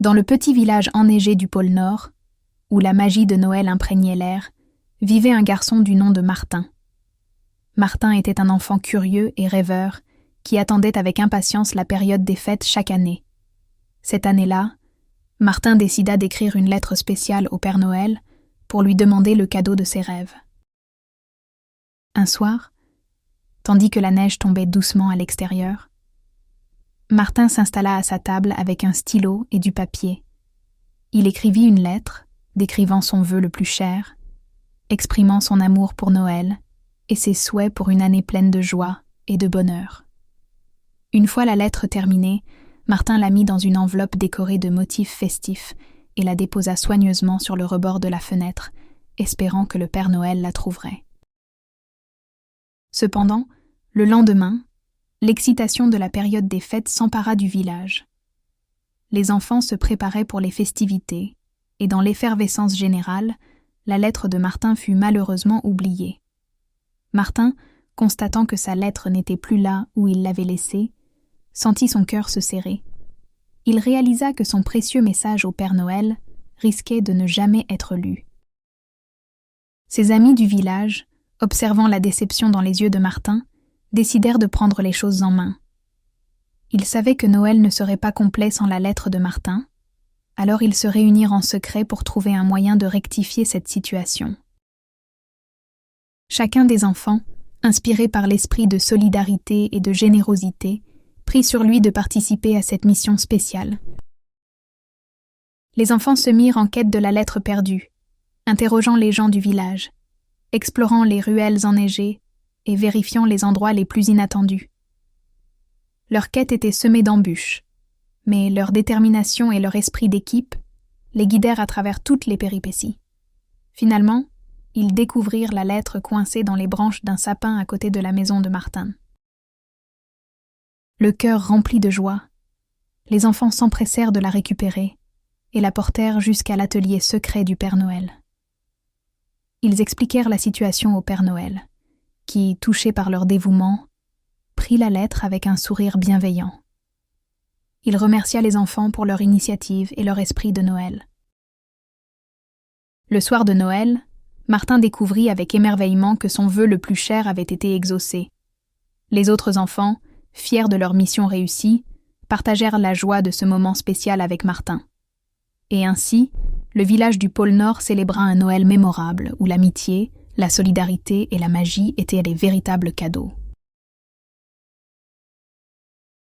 Dans le petit village enneigé du pôle Nord, où la magie de Noël imprégnait l'air, vivait un garçon du nom de Martin. Martin était un enfant curieux et rêveur qui attendait avec impatience la période des fêtes chaque année. Cette année-là, Martin décida d'écrire une lettre spéciale au Père Noël pour lui demander le cadeau de ses rêves. Un soir, tandis que la neige tombait doucement à l'extérieur, Martin s'installa à sa table avec un stylo et du papier. Il écrivit une lettre, décrivant son vœu le plus cher, exprimant son amour pour Noël et ses souhaits pour une année pleine de joie et de bonheur. Une fois la lettre terminée, Martin la mit dans une enveloppe décorée de motifs festifs et la déposa soigneusement sur le rebord de la fenêtre, espérant que le Père Noël la trouverait. Cependant, le lendemain, l'excitation de la période des fêtes s'empara du village. Les enfants se préparaient pour les festivités, et dans l'effervescence générale, la lettre de Martin fut malheureusement oubliée. Martin, constatant que sa lettre n'était plus là où il l'avait laissée, sentit son cœur se serrer. Il réalisa que son précieux message au Père Noël risquait de ne jamais être lu. Ses amis du village, observant la déception dans les yeux de Martin, décidèrent de prendre les choses en main. Ils savaient que Noël ne serait pas complet sans la lettre de Martin, alors ils se réunirent en secret pour trouver un moyen de rectifier cette situation. Chacun des enfants, inspiré par l'esprit de solidarité et de générosité, prit sur lui de participer à cette mission spéciale. Les enfants se mirent en quête de la lettre perdue, interrogeant les gens du village, explorant les ruelles enneigées et vérifiant les endroits les plus inattendus. Leur quête était semée d'embûches, mais leur détermination et leur esprit d'équipe les guidèrent à travers toutes les péripéties. Finalement, ils découvrirent la lettre coincée dans les branches d'un sapin à côté de la maison de Martin. Le cœur rempli de joie, les enfants s'empressèrent de la récupérer et la portèrent jusqu'à l'atelier secret du Père Noël. Ils expliquèrent la situation au Père Noël, qui, touché par leur dévouement, prit la lettre avec un sourire bienveillant. Il remercia les enfants pour leur initiative et leur esprit de Noël. Le soir de Noël, Martin découvrit avec émerveillement que son vœu le plus cher avait été exaucé. Les autres enfants, fiers de leur mission réussie, partagèrent la joie de ce moment spécial avec Martin. Et ainsi, le village du pôle Nord célébra un Noël mémorable où l'amitié, la solidarité et la magie étaient les véritables cadeaux.